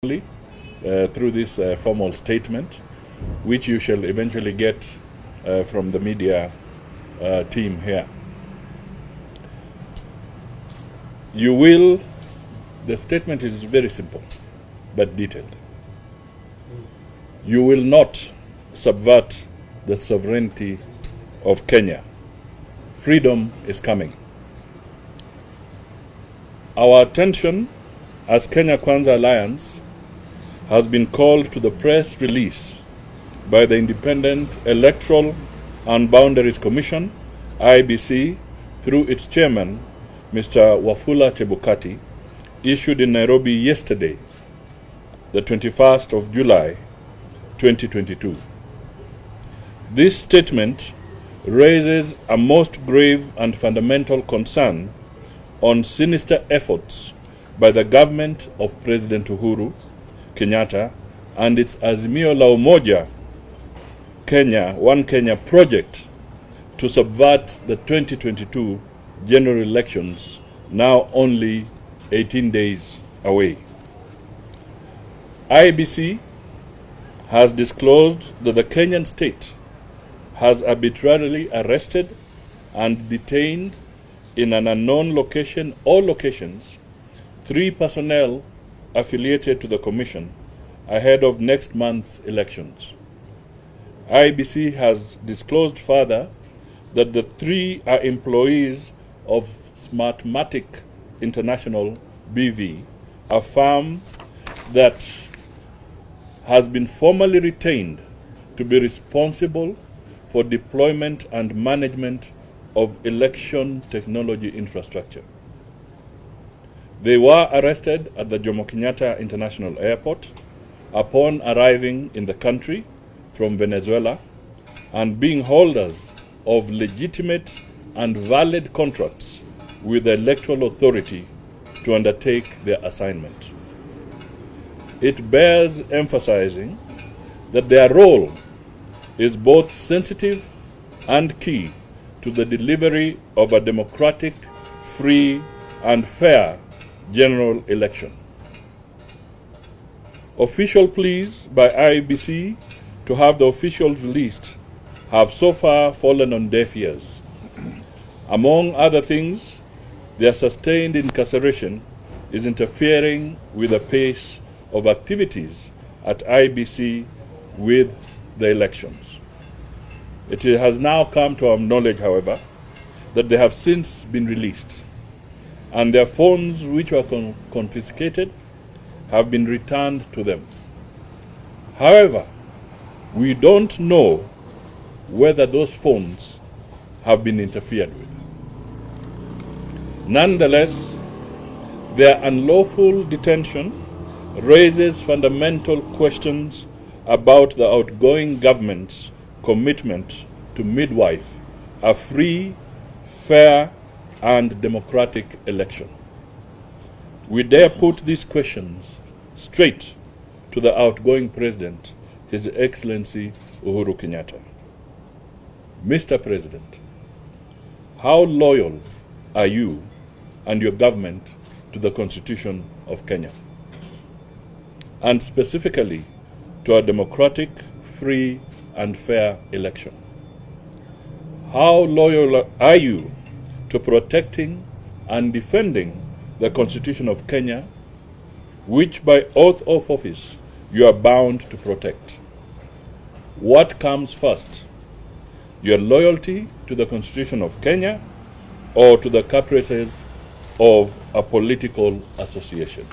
through this formal statement, which you shall eventually get from the media team here. The statement is very simple but detailed. You will not subvert the sovereignty of Kenya. Freedom is coming. Our attention as Kenya Kwanza Alliance has been called to the press release by the Independent Electoral and Boundaries Commission, IEBC, through its chairman, Mr. Wafula Chebukati, issued in Nairobi yesterday, the 21st of July, 2022. This statement raises a most grave and fundamental concern on sinister efforts by the government of President Uhuru Kenyatta and its Azimio la Umoja Kenya, One Kenya project to subvert the 2022 general elections, now only 18 days away. IEBC has disclosed that the Kenyan state has arbitrarily arrested and detained in an unknown location or locations 3 personnel affiliated to the Commission ahead of next month's elections. IEBC has disclosed further that the 3 are employees of Smartmatic International BV, a firm that has been formally retained to be responsible for deployment and management of election technology infrastructure. They were arrested at the Jomo Kenyatta International Airport upon arriving in the country from Venezuela and being holders of legitimate and valid contracts with the electoral authority to undertake their assignment. It bears emphasizing that their role is both sensitive and key to the delivery of a democratic, free, and fair general election. Official pleas by IEBC to have the officials released have so far fallen on deaf ears. Among other things, their sustained incarceration is interfering with the pace of activities at IEBC with the elections. It has now come to our knowledge, however, that they have since been released, and their phones, which were confiscated, have been returned to them. However, we don't know whether those phones have been interfered with. Nonetheless, their unlawful detention raises fundamental questions about the outgoing government's commitment to midwife a free, fair, and democratic election. We dare put these questions straight to the outgoing president, His Excellency Uhuru Kenyatta. Mr. President, how loyal are you and your government to the Constitution of Kenya, and specifically to a democratic, free, and fair election? How loyal are you to protecting and defending the Constitution of Kenya, which by oath of office you are bound to protect? What comes first, your loyalty to the Constitution of Kenya or to the caprices of a political association?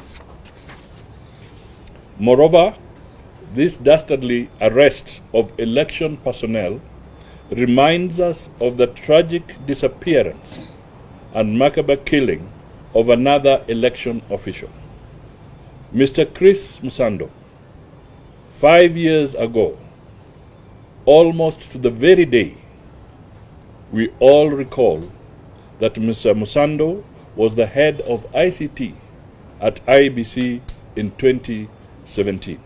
Moreover, this dastardly arrest of election personnel reminds us of the tragic disappearance and macabre killing of another election official, Mr. Chris Musando. 5 years ago, almost to the very day, we all recall that Mr. Musando was the head of ICT at IEBC in 2017.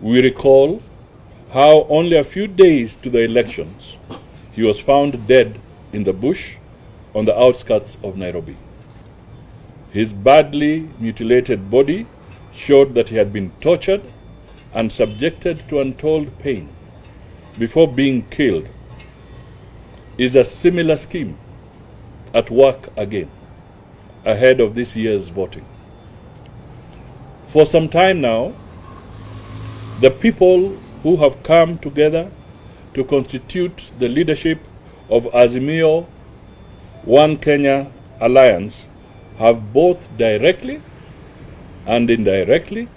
We recall how only a few days to the elections, he was found dead in the bush on the outskirts of Nairobi. His badly mutilated body showed that he had been tortured and subjected to untold pain before being killed, is a similar scheme at work again ahead of this year's voting. For some time now, the people who have come together to constitute the leadership of Azimio One Kenya Alliance have both directly and indirectly,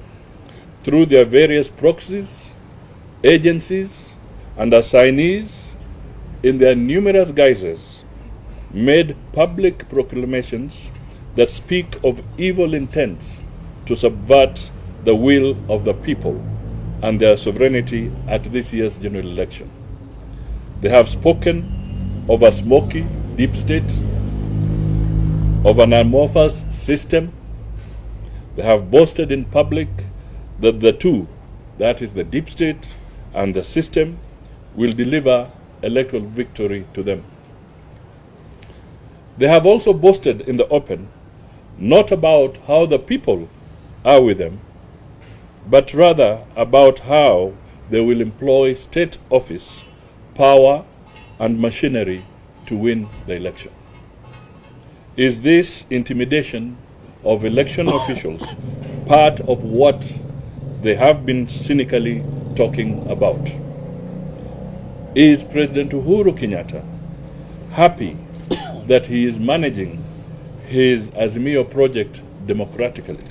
through their various proxies, agencies, and assignees, in their numerous guises, made public proclamations that speak of evil intents to subvert the will of the people and their sovereignty at this year's general election. They have spoken of a smoky deep state, of an amorphous system. They have boasted in public that the two, that is the deep state and the system, will deliver electoral victory to them. They have also boasted in the open not about how the people are with them, but rather about how they will employ state office, power, and machinery to win the election. Is this intimidation of election officials part of what they have been cynically talking about? Is President Uhuru Kenyatta happy that he is managing his Azimio project democratically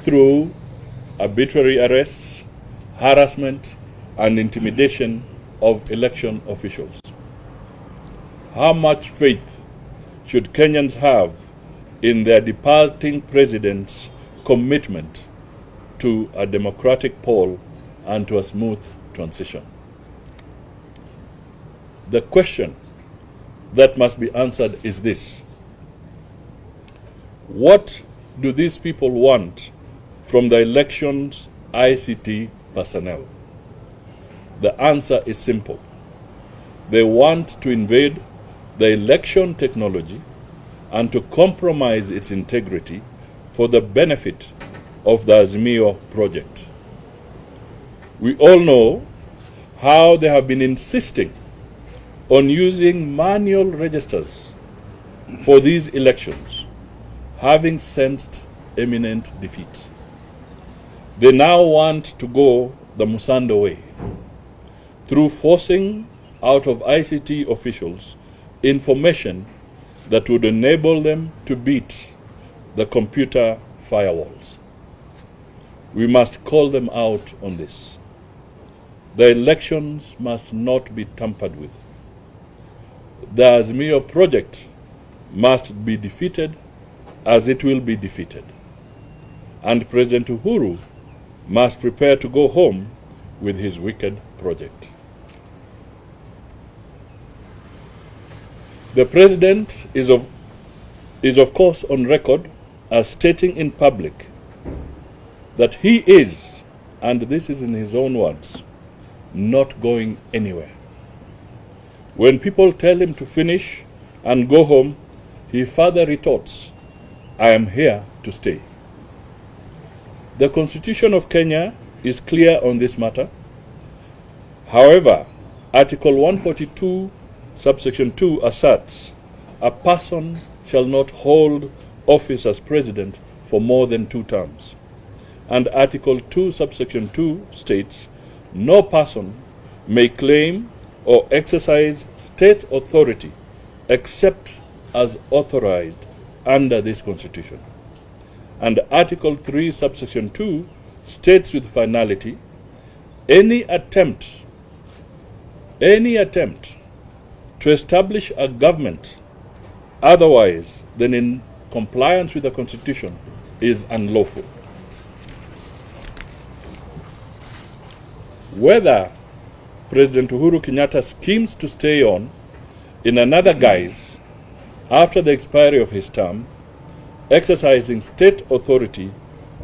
through arbitrary arrests, harassment, and intimidation of election officials? How much faith should Kenyans have in their departing president's commitment to a democratic poll and to a smooth transition? The question that must be answered is this: what do these people want from the election's ICT personnel? The answer is simple. They want to invade the election technology and to compromise its integrity for the benefit of the Azimio project. We all know how they have been insisting on using manual registers for these elections, having sensed imminent defeat. They now want to go the Musando way, through forcing out of ICT officials information that would enable them to beat the computer firewalls. We must call them out on this. The elections must not be tampered with. The Azimio project must be defeated as it will be defeated. And President Uhuru must prepare to go home with his wicked project. The President is of course on record as stating in public that he is, and this is in his own words, not going anywhere. When people tell him to finish and go home, he further retorts, "I am here to stay." The Constitution of Kenya is clear on this matter. However, Article 142, subsection 2 asserts, "A person shall not hold office as president for more than 2 terms." And Article 2, subsection 2 states, "No person may claim or exercise state authority except as authorized under this Constitution." And Article 3, subsection 2 states with finality, any attempt to establish a government otherwise than in compliance with the Constitution is unlawful. Whether President Uhuru Kenyatta schemes to stay on in another guise after the expiry of his term, exercising state authority,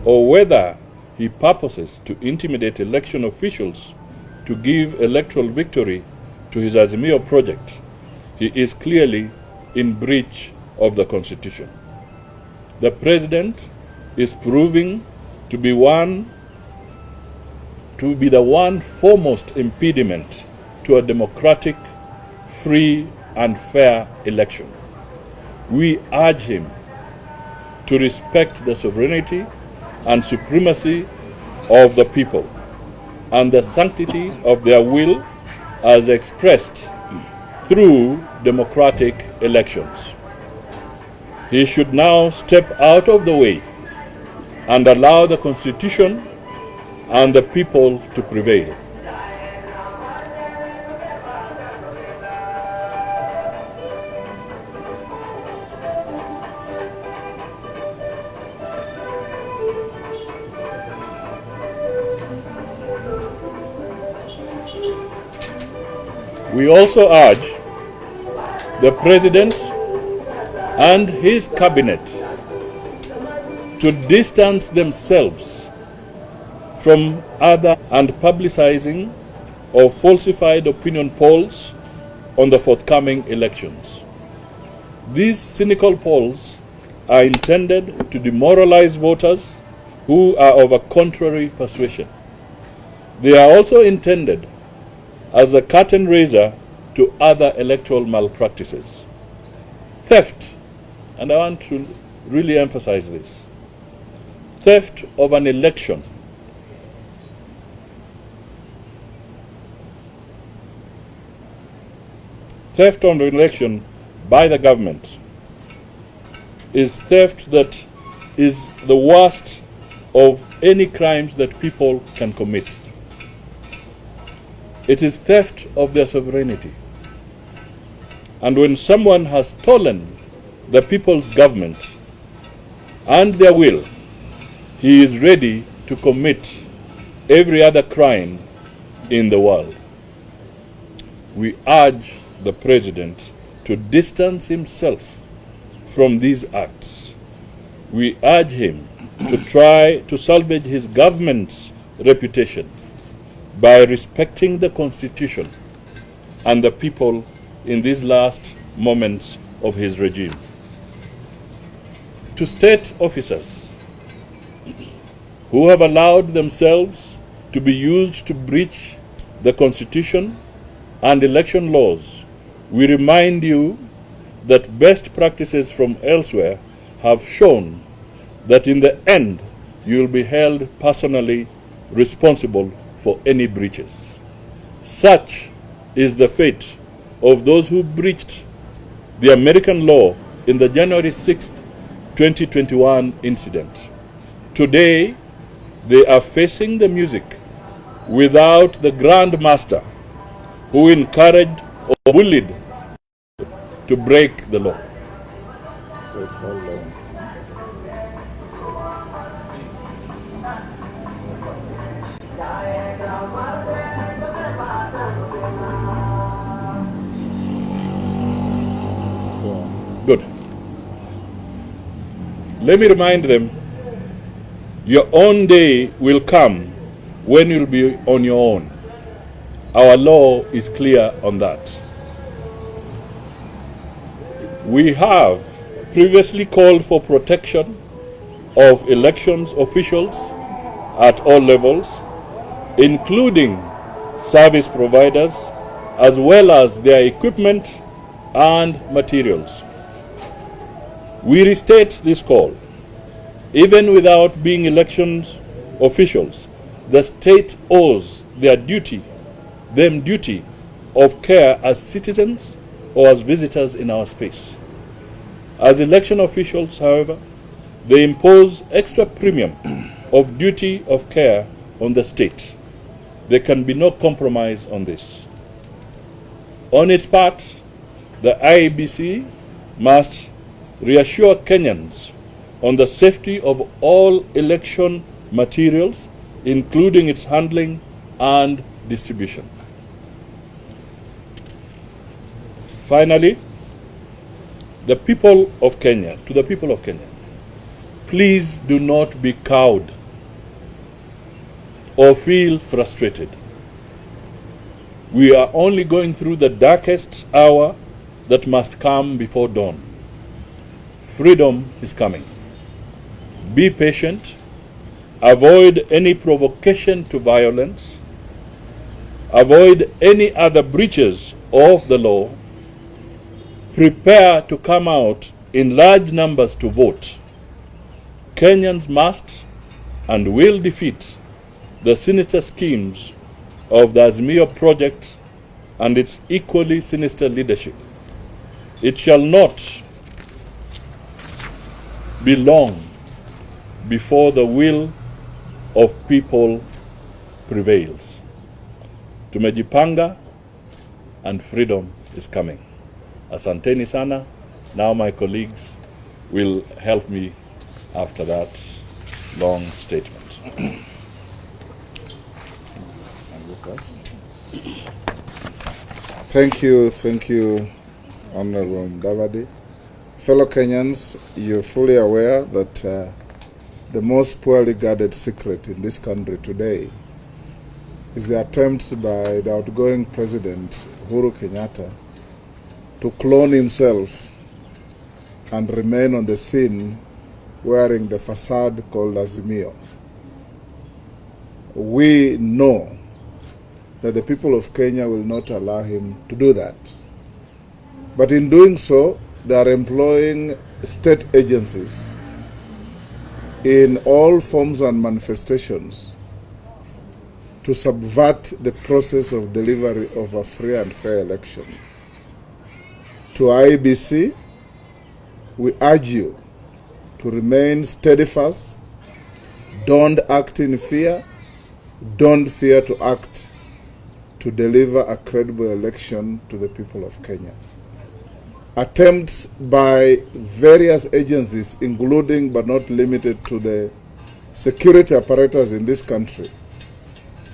or whether he purposes to intimidate election officials to give electoral victory to his Azimio project, he is clearly in breach of the Constitution. The President is proving to be the one foremost impediment to a democratic, free and fair election. We urge him to respect the sovereignty and supremacy of the people and the sanctity of their will as expressed through democratic elections. He should now step out of the way and allow the Constitution and the people to prevail. We also urge the President and his cabinet to distance themselves from other and publicizing of falsified opinion polls on the forthcoming elections. These cynical polls are intended to demoralize voters who are of a contrary persuasion. They are also intended as a curtain raiser to other electoral malpractices. Theft, and I want to really emphasize this, theft of an election by the government is theft that is the worst of any crimes that people can commit. It is theft of their sovereignty. And when someone has stolen the people's government and their will, he is ready to commit every other crime in the world. We urge the President to distance himself from these acts. We urge him to try to salvage his government's reputation by respecting the Constitution and the people in these last moments of his regime. To state officers who have allowed themselves to be used to breach the Constitution and election laws, we remind you that best practices from elsewhere have shown that in the end you will be held personally responsible for any breaches. Such is the fate of those who breached the American law in the January 6, 2021 incident. Today, they are facing the music without the Grand Master who encouraged or bullied to break the law. Good. Let me remind them, your own day will come when you'll be on your own. Our law is clear on that. We have previously called for protection of elections officials at all levels, including service providers, as well as their equipment and materials. We restate this call. Even without being elections officials, the state owes them duty of care as citizens or as visitors in our space. As election officials, however, they impose extra premium of duty of care on the state. There can be no compromise on this. On its part, the IEBC must reassure Kenyans on the safety of all election materials, including its handling and distribution. Finally, to the people of Kenya, please do not be cowed or feel frustrated. We are only going through the darkest hour that must come before dawn. Freedom is coming. Be patient. Avoid any provocation to violence. Avoid any other breaches of the law. Prepare to come out in large numbers to vote. Kenyans must and will defeat the sinister schemes of the Azimio project and its equally sinister leadership. It shall not be long before the will of people prevails. Tumejipanga and freedom is coming. Asanteni sana. Now my colleagues will help me after that long statement. Thank you, Honorable Davadi. Fellow Kenyans, you're fully aware that the most poorly guarded secret in this country today is the attempts by the outgoing President Uhuru Kenyatta to clone himself and remain on the scene wearing the facade called Azimio. We know that the people of Kenya will not allow him to do that. But in doing so, they are employing state agencies in all forms and manifestations to subvert the process of delivery of a free and fair election. To IEBC, we urge you to remain steadfast, don't act in fear, don't fear to act to deliver a credible election to the people of Kenya. Attempts by various agencies, including but not limited to the security apparatus in this country,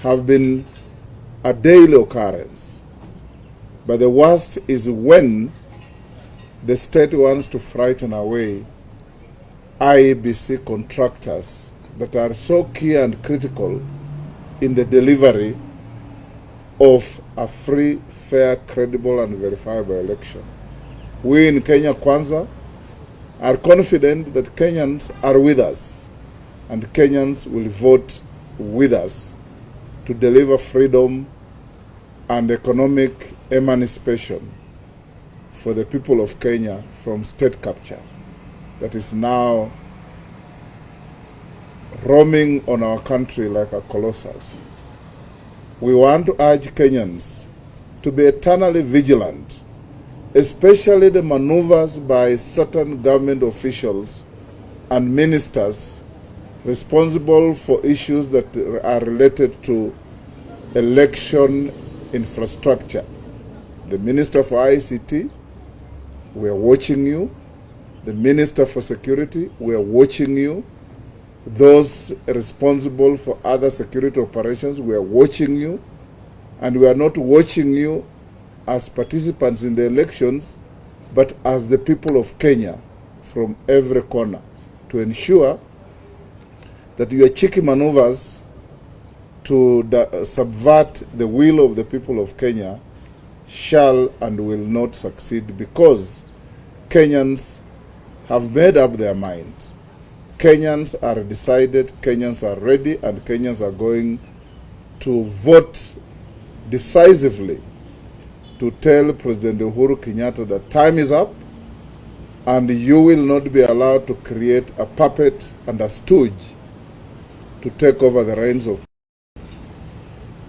have been a daily occurrence. But the worst is when the state wants to frighten away IEBC contractors that are so key and critical in the delivery of a free, fair, credible, and verifiable election. We in Kenya Kwanza are confident that Kenyans are with us, and Kenyans will vote with us to deliver freedom and economic emancipation for the people of Kenya from state capture that is now roaming on our country like a colossus. We want to urge Kenyans to be eternally vigilant, especially the maneuvers by certain government officials and ministers responsible for issues that are related to election infrastructure. The Minister for ICT, we are watching you. The Minister for Security, we are watching you. Those responsible for other security operations, we are watching you. And we are not watching you as participants in the elections, but as the people of Kenya from every corner, to ensure that your cheeky maneuvers to subvert the will of the people of Kenya shall and will not succeed, because Kenyans have made up their mind. Kenyans are decided, Kenyans are ready, and Kenyans are going to vote decisively to tell President Uhuru Kenyatta that time is up and you will not be allowed to create a puppet and a stooge to take over the reins of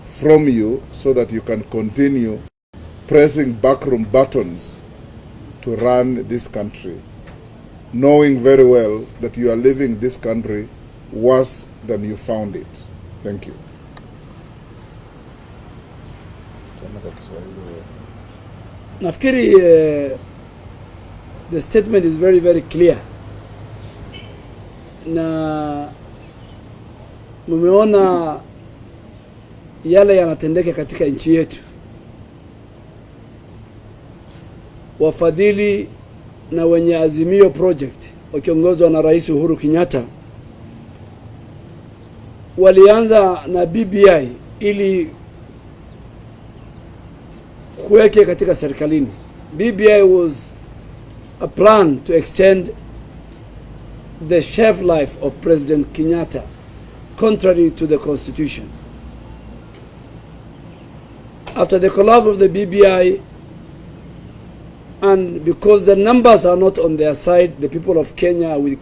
from you, so that you can continue pressing backroom buttons to run this country, knowing very well that you are leaving this country worse than you found it. Thank you. Nafikiri the statement is very, very clear. Na mumeona yale yanatendeka katika nchi yetu. Wafadhili na wenye Azimio project wakiongozwa na Rais Uhuru Kenyatta walianza na BBI ili kuweke katika serikalini. BBI was a plan to extend the shelf life of President Kenyatta, contrary to the Constitution. After the collapse of the BBI, and because the numbers are not on their side, the people of Kenya with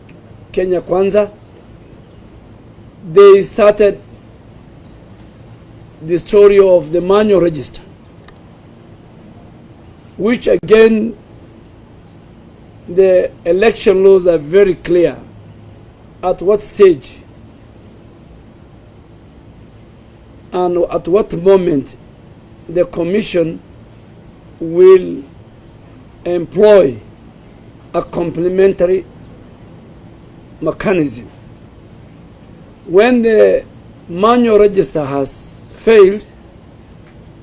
Kenya Kwanza, they started the story of the manual register, which again, the election laws are very clear at what stage and at what moment the commission will employ a complementary mechanism. When the manual register has failed,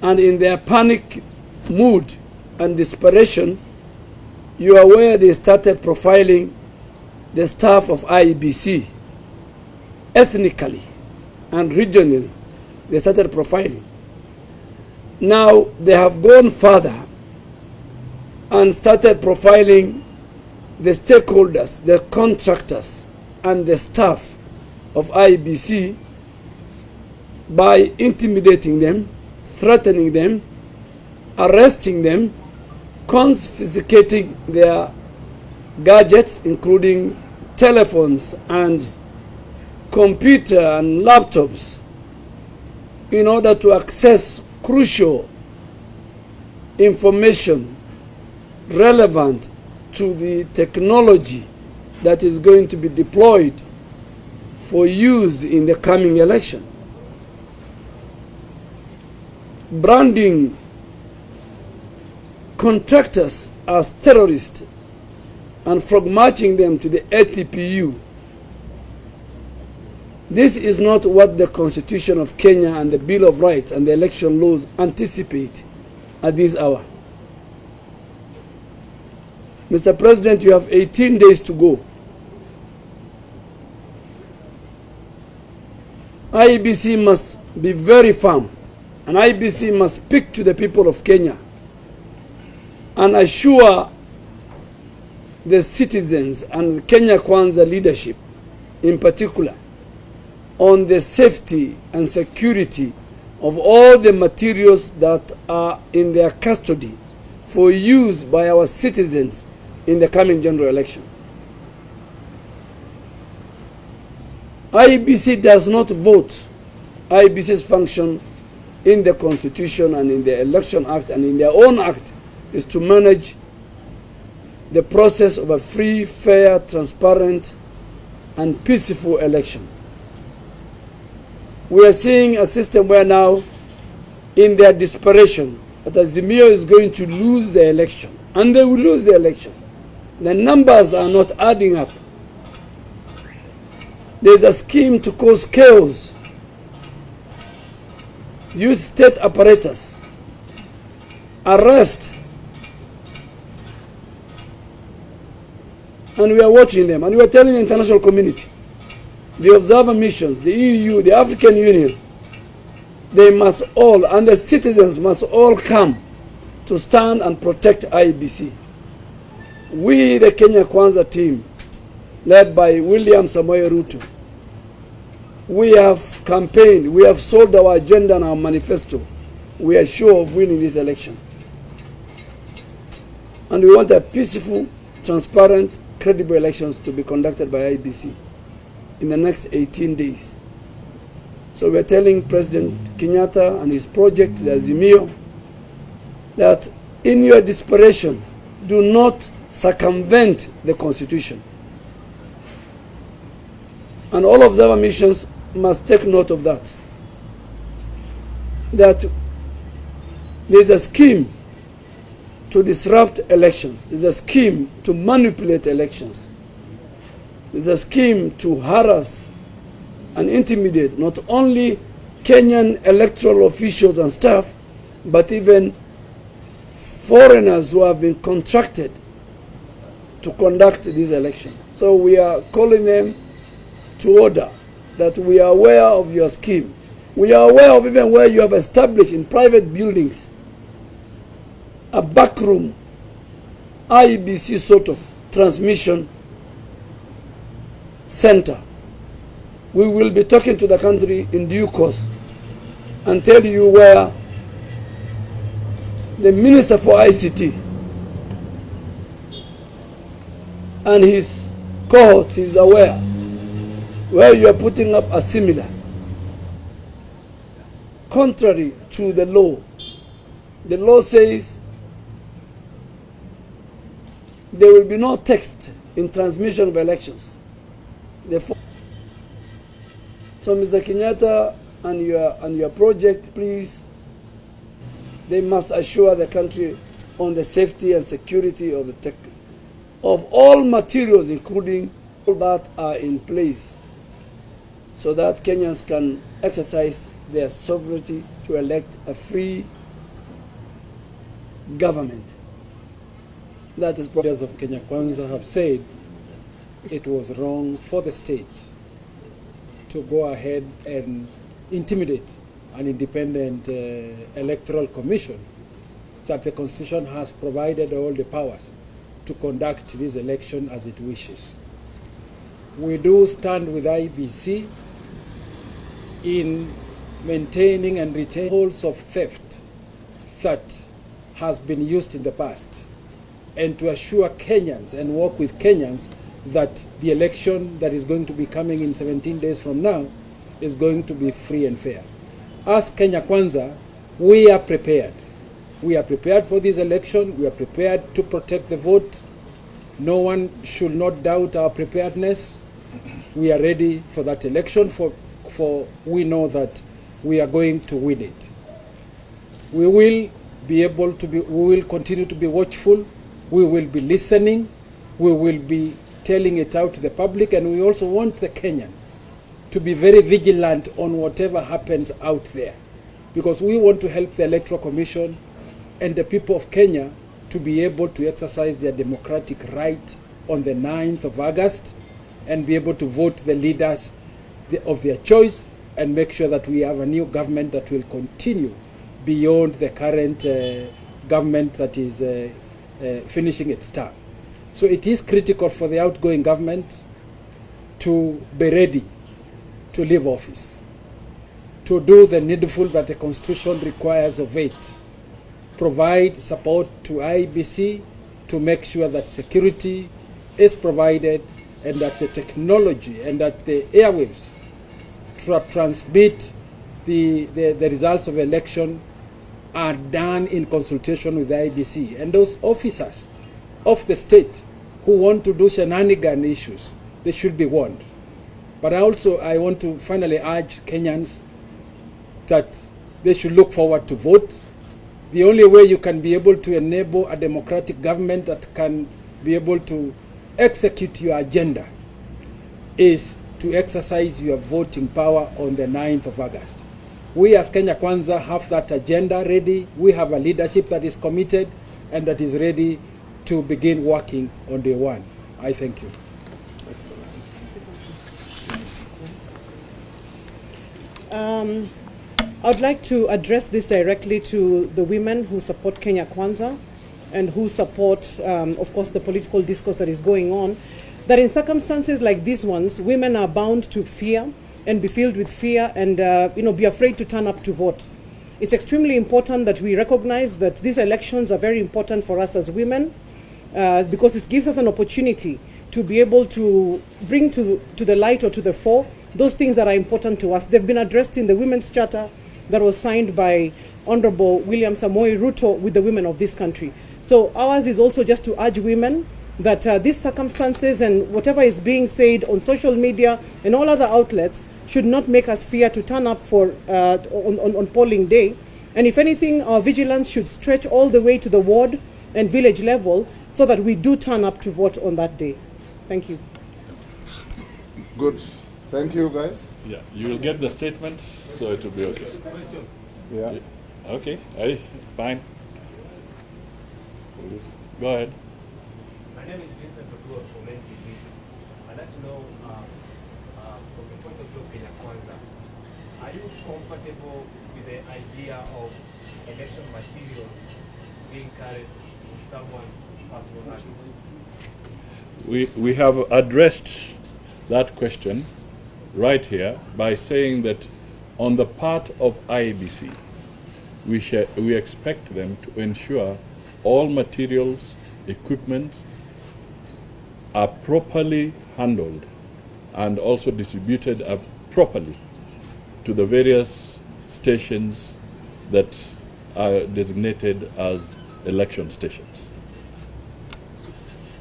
and in their panic mood and desperation, you are aware they started profiling the staff of IEBC ethnically and regionally. They started profiling. Now they have gone further and started profiling the stakeholders, the contractors, and the staff of IEBC by intimidating them, threatening them, arresting them, confiscating their gadgets, including telephones and computer and laptops, in order to access crucial information relevant to the technology that is going to be deployed for use in the coming election. Branding contractors as terrorists and frog-marching them to the ATPU. This is not what the Constitution of Kenya and the Bill of Rights and the election laws anticipate at this hour. Mr. President, you have 18 days to go. IEBC must be very firm, and IEBC must speak to the people of Kenya and assure the citizens and Kenya Kwanza leadership in particular on the safety and security of all the materials that are in their custody for use by our citizens in the coming general election. IEBC does not vote. IEBC's function in the Constitution and in the Election Act and in their own act is to manage the process of a free, fair, transparent, and peaceful election. We are seeing a system where now, in their desperation, that Azimio is going to lose the election, and they will lose the election. The numbers are not adding up. There's a scheme to cause chaos, use state apparatus, arrest, and we are watching them, and we are telling the international community, the observer missions, the EU, the African Union, they must all, and the citizens must all come to stand and protect IEBC. We, the Kenya Kwanza team, led by William Samoei Ruto, we have campaigned, we have sold our agenda and our manifesto. We are sure of winning this election. And we want a peaceful, transparent, credible elections to be conducted by IEBC in the next 18 days. So we are telling President Kenyatta and his project, the Azimio, that in your desperation, do not circumvent the Constitution. And all observer missions must take note of that. That there's a scheme to disrupt elections. There's a scheme to manipulate elections. There's a scheme to harass and intimidate not only Kenyan electoral officials and staff, but even foreigners who have been contracted to conduct this election. So we are calling them to order, that we are aware of your scheme. We are aware of even where you have established in private buildings a backroom IEBC sort of transmission center. We will be talking to the country in due course and tell you where the Minister for ICT and his cohorts is aware where you are putting up a similar, contrary to the law. The law says there will be no text in transmission of elections. Therefore, so Mr. Kenyatta and your project, please, they must assure the country on the safety and security of the of all materials, including all that are in place, so that Kenyans can exercise their sovereignty to elect a free government. That is what leaders of Kenya Kwanza have said. It was wrong for the state to go ahead and intimidate an independent electoral commission, that the Constitution has provided all the powers to conduct this election as it wishes. We do stand with IBC in maintaining and retaining holes of theft that has been used in the past, and to assure Kenyans and work with Kenyans that the election that is going to be coming in 17 days from now is going to be free and fair. As Kenya Kwanza, we are prepared. We are prepared for this election. We are prepared to protect the vote. No one should not doubt our preparedness. We are ready for that election, for we know that we are going to win it. We will continue to be watchful. We will be listening. We will be telling it out to the public, and we also want the Kenyans to be very vigilant on whatever happens out there, because we want to help the Electoral Commission and the people of Kenya to be able to exercise their democratic right on the 9th of August and be able to vote the leaders of their choice and make sure that we have a new government that will continue beyond the current government that is finishing its term. So it is critical for the outgoing government to be ready to leave office, to do the needful that the Constitution requires of it, provide support to IBC to make sure that security is provided and that the technology and that the airwaves transmit the results of election are done in consultation with the IBC. And those officers of the state who want to do shenanigan issues, they should be warned. But I want to finally urge Kenyans that they should look forward to vote. The only way you can be able to enable a democratic government that can be able to execute your agenda is to exercise your voting power on the 9th of August. We as Kenya Kwanza have that agenda ready. We have a leadership that is committed and that is ready to begin working on day one. I thank you. Excellent. I'd like to address this directly to the women who support Kenya Kwanza and who support, of course, the political discourse that is going on, that in circumstances like these ones, women are bound to fear and be filled with fear and be afraid to turn up to vote. It's extremely important that we recognize that these elections are very important for us as women because it gives us an opportunity to be able to bring to the light or to the fore those things that are important to us. They've been addressed in the Women's Charter that was signed by Honorable William Samoei Ruto with the women of this country. So ours is also just to urge women that these circumstances and whatever is being said on social media and all other outlets should not make us fear to turn up for on polling day. And if anything, our vigilance should stretch all the way to the ward and village level so that we do turn up to vote on that day. Thank you. Good. Thank you, guys. Yeah, you will get the statement, so it will be okay. Yeah. Okay, fine. Go ahead. My name is Vincent Oduor from NTV. I'd like to know, from the point of view of Kenya Kwanza, are you comfortable with the idea of election materials being carried in someone's personal hand? We have addressed that question right here by saying that on the part of IEBC, we expect them to ensure all materials, equipment are properly handled and also distributed properly to the various stations that are designated as election stations.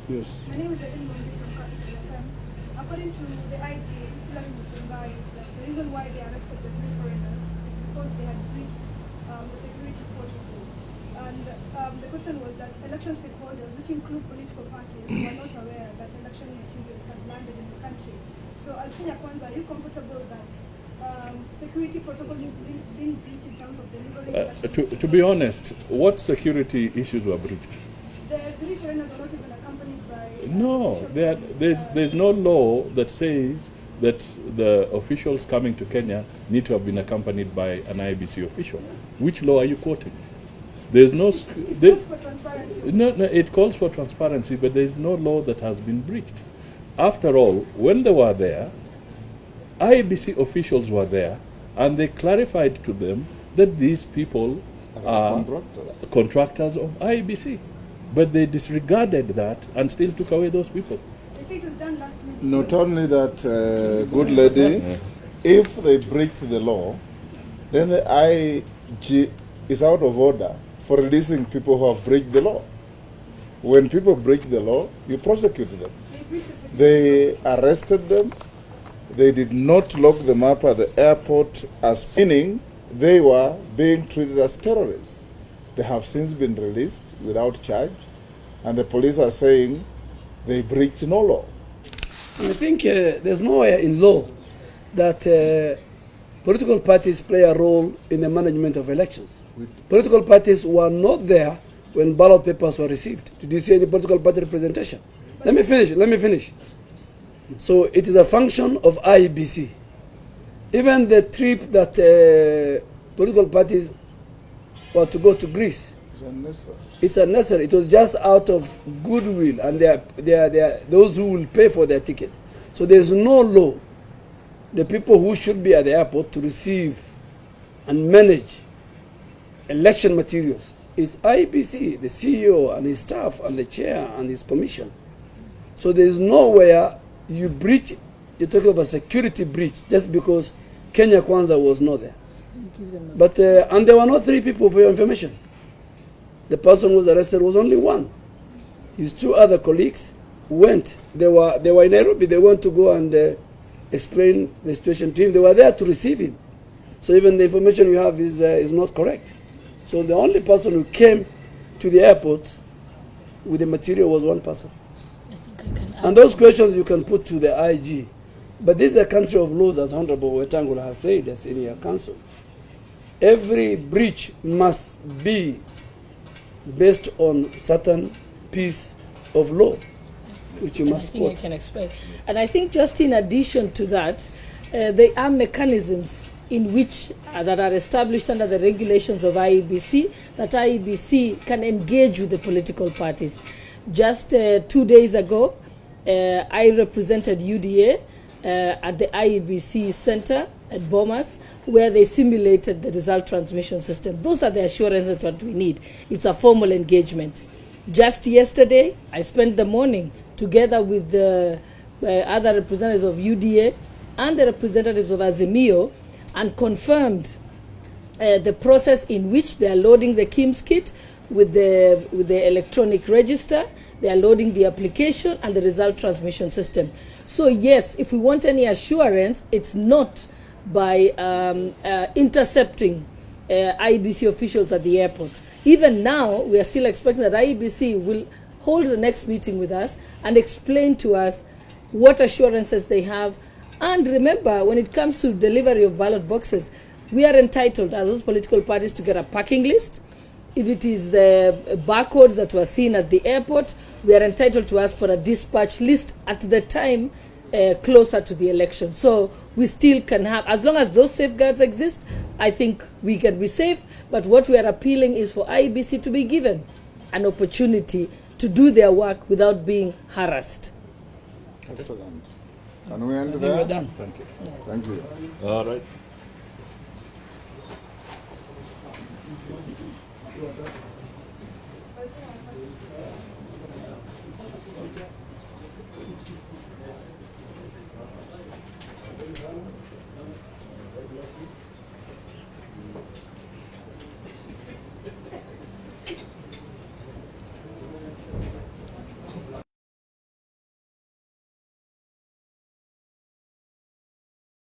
Yes. My name is Edin Mondi from Capital FM. According to the IG, Hilary Mutumba, is that the reason why they arrested the 3 foreigners is because they had breached the security protocol. And the question was that election stakeholders, which include political parties, were not aware that election materials had landed in the country. So as Kenya Kwanza, are you comfortable that security protocol is being breached in terms of delivering election? To be honest, what security issues were breached? The 3 foreigners were not even accompanied by... No, there's no law that says that the officials coming to Kenya need to have been accompanied by an IEBC official. Which law are you quoting? There's no... It calls for transparency. No, it calls for transparency, but there's no law that has been breached. After all, when they were there, IEBC officials were there, and they clarified to them that these people are contractors of IEBC. But they disregarded that and still took away those people. They say it was done last minute. Not only that, good lady, if they break the law, then the IG is out of order for releasing people who have breached the law. When people break the law, you prosecute them. They arrested them. They did not lock them up at the airport as meaning they were being treated as terrorists. They have since been released without charge, and the police are saying they breached no law. I think there's nowhere in law that political parties play a role in the management of elections. Political parties were not there when ballot papers were received. Did you see any political party representation? Let me finish. So it is a function of IEBC. Even the trip that political parties were to go to Greece, it's unnecessary. It was just out of goodwill, and they are those who will pay for their ticket. So there's no law. The people who should be at the airport to receive and manage election materials is IEBC, the CEO and his staff and the chair and his commission. So there's nowhere you breach, you talk of a security breach just because Kenya Kwanza was not there. But and there were not 3 people, for your information. The person who was arrested was only 1. His 2 other colleagues went. They were in Nairobi. They went to go and explain the situation to him. They were there to receive him. So even the information you have is not correct. So the only person who came to the airport with the material was 1 person. I think I can add. And those questions you can put to the IG. But this is a country of laws, as Honorable Wetangula has said, as senior counsel. Every breach must be based on certain piece of law, which you must quote. I can explain. And I think just in addition to that, there are mechanisms in which that are established under the regulations of IEBC, that IEBC can engage with the political parties. Just 2 days ago, I represented UDA at the IEBC Center at Bomas, where they simulated the result transmission system. Those are the assurances that we need. It's a formal engagement. Just yesterday, I spent the morning together with the other representatives of UDA and the representatives of Azimio and confirmed the process in which they are loading the KIMS kit with the electronic register, they are loading the application and the result transmission system. So yes, if we want any assurance, it's not by intercepting IEBC officials at the airport. Even now, we are still expecting that IEBC will hold the next meeting with us and explain to us what assurances they have. And remember, when it comes to delivery of ballot boxes, we are entitled as those political parties to get a packing list. If it is the barcodes that were seen at the airport, we are entitled to ask for a dispatch list at the time closer to the election. So we still can have, as long as those safeguards exist, I think we can be safe. But what we are appealing is for IEBC to be given an opportunity to do their work without being harassed. Excellent. Can we end I think we're there? done. Thank you. Thank you. All right.